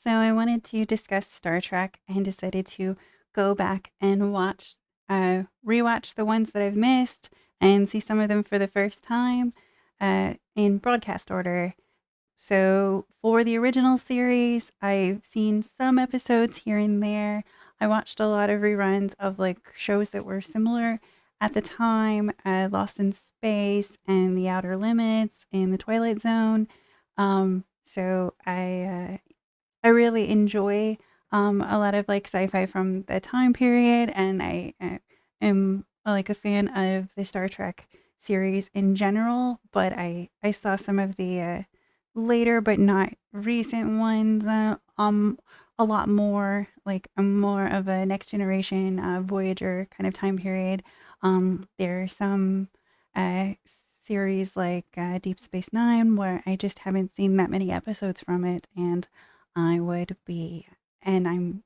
So I wanted to discuss Star Trek and decided to go back and rewatch the ones that I've missed and see some of them for the first time in broadcast order. So for the original series, I've seen some episodes here and there. I watched a lot of reruns of like shows that were similar at the time, Lost in Space and The Outer Limits and The Twilight Zone. So I really enjoy a lot of like sci-fi from the time period, and I am like a fan of the Star Trek series in general. But I saw some of the later but not recent ones. A lot more like a more of a next generation Voyager kind of time period. There are some uh, series like Deep Space Nine where I just haven't seen that many episodes from it, and I would be, and I'm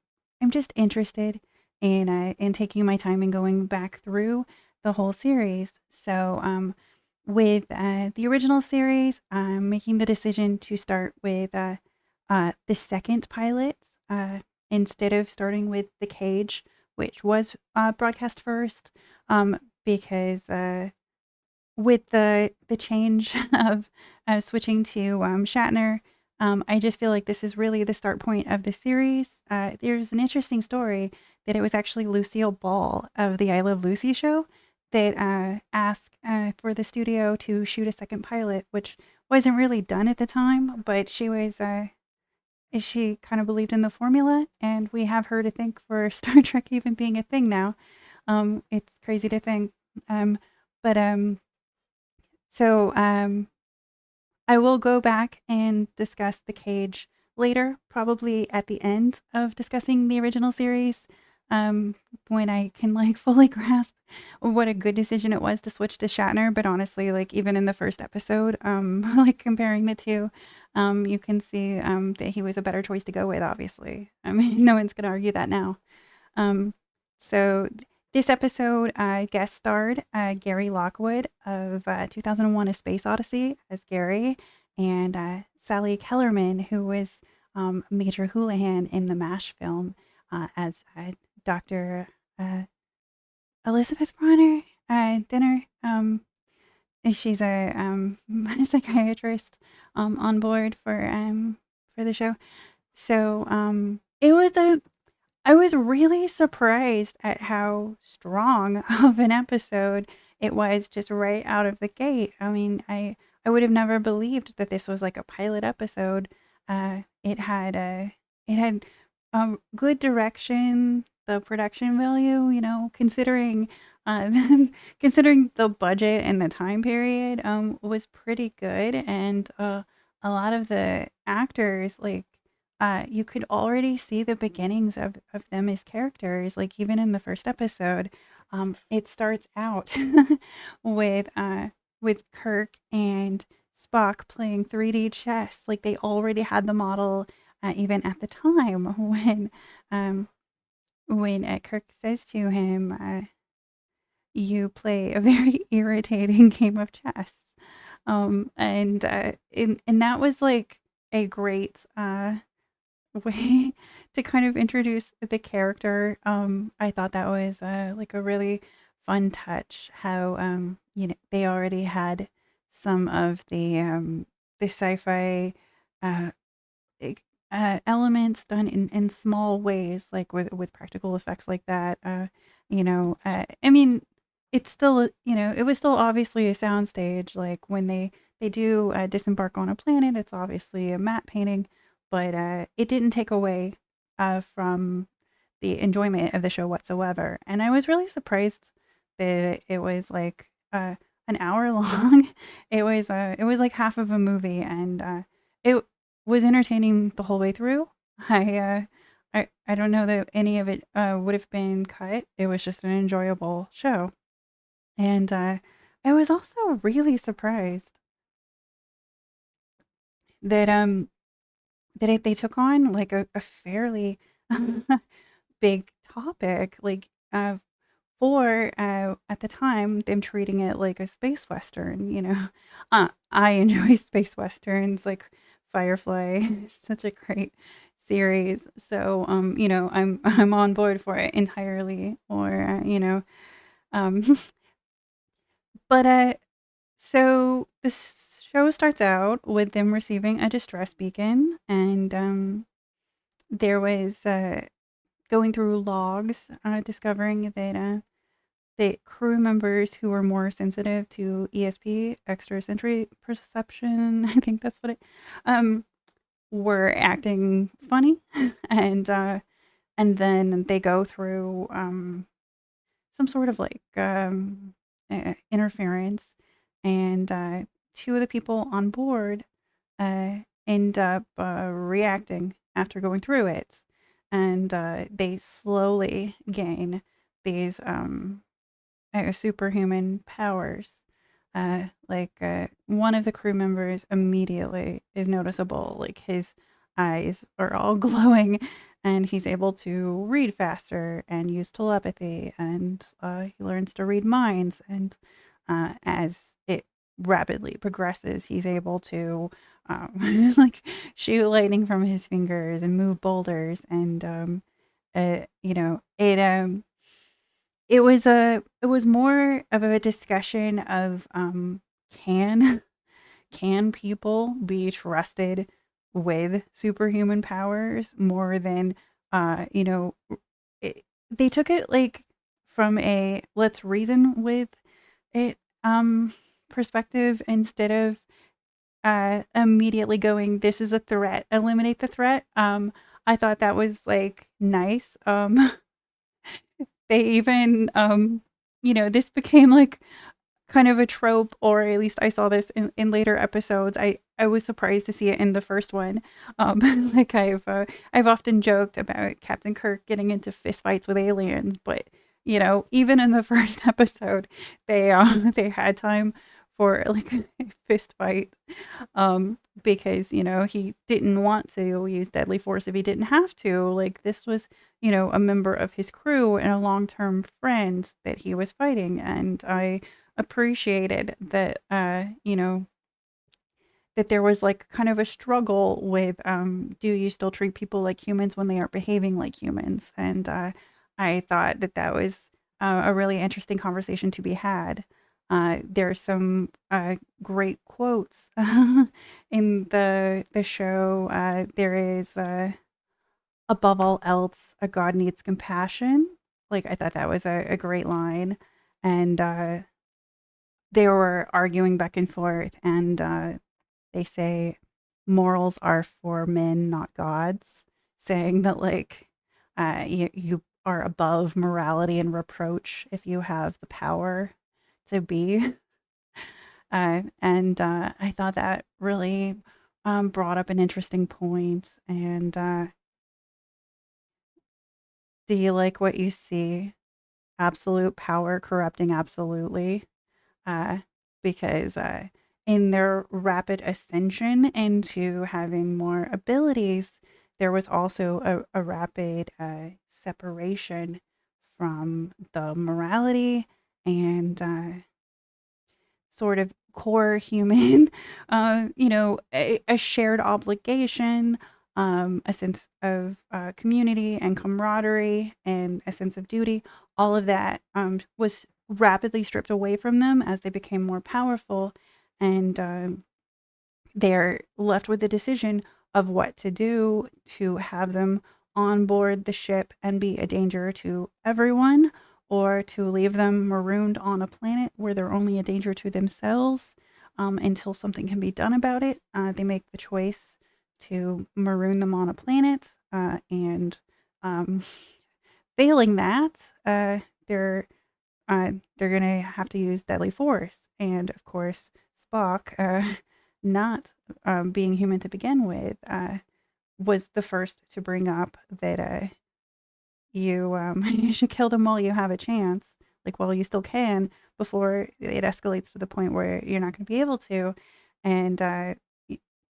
just interested in taking my time and going back through the whole series. So with the original series, I'm making the decision to start with the second pilot instead of starting with the Cage, which was broadcast first, because with the change of switching to Shatner, I just feel like this is really the start point of the series. There's an interesting story that it was actually Lucille Ball of the I Love Lucy show that asked for the studio to shoot a second pilot, which wasn't really done at the time, but she kind of believed in the formula, and we have her to thank for Star Trek even being a thing now. It's crazy to think. Um, but so I will go back and discuss The Cage later, probably at the end of discussing the original series, um, when I can like fully grasp what a good decision it was to switch to Shatner. But honestly, like even in the first episode, like comparing the two, you can see that he was a better choice to go with. Obviously, I mean, no one's gonna argue that now. Um, so this episode guest starred Gary Lockwood of 2001: A Space Odyssey as Gary, and Sally Kellerman, who was Major Houlihan in the MASH film as Dr. Uh, Elizabeth Bronner Dinner. She's a psychiatrist on board for the show. So it was a I was really surprised at how strong of an episode it was just right out of the gate. I mean, I would have never believed that this was like a pilot episode. It had good direction, the production value, considering uh, considering the budget and the time period, was pretty good, and a lot of the actors like you could already see the beginnings of them as characters. Like even in the first episode, it starts out with Kirk and Spock playing 3D chess. Like they already had the model even at the time um, when Kirk says to him, "You play a very irritating game of chess," and that was like a great way to kind of introduce the character. I thought that was like a really fun touch. How they already had some of the sci-fi uh, elements done in small ways, like with practical effects like that. I mean, it's still it was still obviously a soundstage. Like when they do disembark on a planet, it's obviously a matte painting, but it didn't take away from the enjoyment of the show whatsoever. And I was really surprised that it was like an hour long. It was like half of a movie, and it was entertaining the whole way through. I don't know that any of it would have been cut. It was just an enjoyable show, and I was also really surprised that they took on like a fairly big topic, like for at the time them treating it like a space western. I enjoy space westerns like Firefly. Such a great series. So, I'm on board for it entirely. Or, um, but so this show starts out with them receiving a distress beacon, and there was going through logs, discovering that the crew members who were more sensitive to ESP, extrasensory perception, I think that's what it, um, were acting funny, and then they go through some sort of like interference, and two of the people on board end up reacting after going through it, and they slowly gain these superhuman powers. One of the crew members immediately is noticeable, like his eyes are all glowing, and he's able to read faster and use telepathy, and he learns to read minds. And as it rapidly progresses, he's able to like shoot lightning from his fingers and move boulders, and it was more of a discussion of can can people be trusted with superhuman powers more than they took it like from a let's reason with it perspective, instead of immediately going, this is a threat, eliminate the threat. I thought that was like nice. They even this became like kind of a trope, or at least I saw this in later episodes. I was surprised to see it in the first one. Like I've often joked about Captain Kirk getting into fistfights with aliens, but even in the first episode, they had time for like a fist fight, because he didn't want to use deadly force if he didn't have to. Like, this was a member of his crew and a long-term friend that he was fighting, and I appreciated that that there was like kind of a struggle with do you still treat people like humans when they aren't behaving like humans. And I thought that that was a really interesting conversation to be had. There's some great quotes in the show. There is above all else, a God needs compassion. Like, I thought that was a great line. And they were arguing back and forth, and they say morals are for men, not gods, saying that like you are above morality and reproach if you have the power to be. And I thought that really brought up an interesting point. And do you like what you see? Absolute power corrupting absolutely. uh, because in their rapid ascension into having more abilities, there was also a rapid separation from the morality and sort of core human, a shared obligation, a sense of community and camaraderie, and a sense of duty. All of that was rapidly stripped away from them as they became more powerful, and they're left with the decision of what to do to have them on board the ship and be a danger to everyone, or to leave them marooned on a planet where they're only a danger to themselves until something can be done about it. They make the choice to maroon them on a planet, and um, failing that, they're gonna have to use deadly force. And of course, Spock, not being human to begin with, was the first to bring up that you you should kill them while you have a chance, like while you still can, before it escalates to the point where you're not going to be able to. And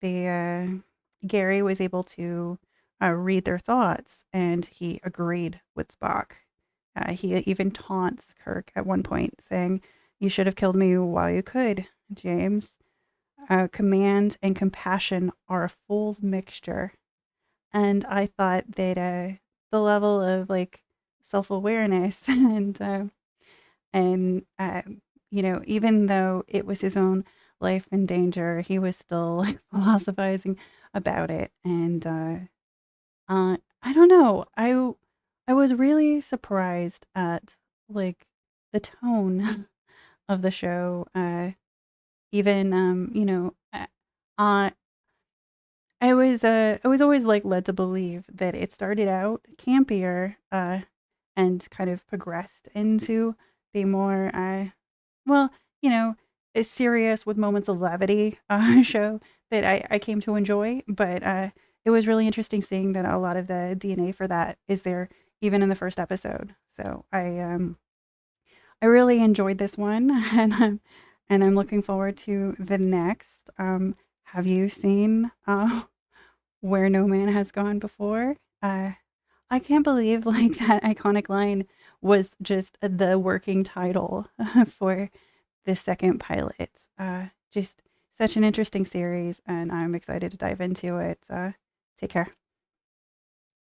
the Gary was able to read their thoughts, and he agreed with Spock. He even taunts Kirk at one point, saying, "You should have killed me while you could, James. Command and compassion are a fool's mixture." And I thought that the level of like self awareness and even though it was his own life in danger, he was still like philosophizing about it. And I don't know, I was really surprised at like the tone of the show. Even uh, I was always, like, led to believe that it started out campier, and kind of progressed into the more, well, you know, a serious with moments of levity, show that I came to enjoy, but, it was really interesting seeing that a lot of the DNA for that is there even in the first episode. So I really enjoyed this one, and I'm looking forward to the next. Have you seen, Where No Man Has Gone Before? I can't believe like that iconic line was just the working title for the second pilot. Just such an interesting series, and I'm excited to dive into it. Take care.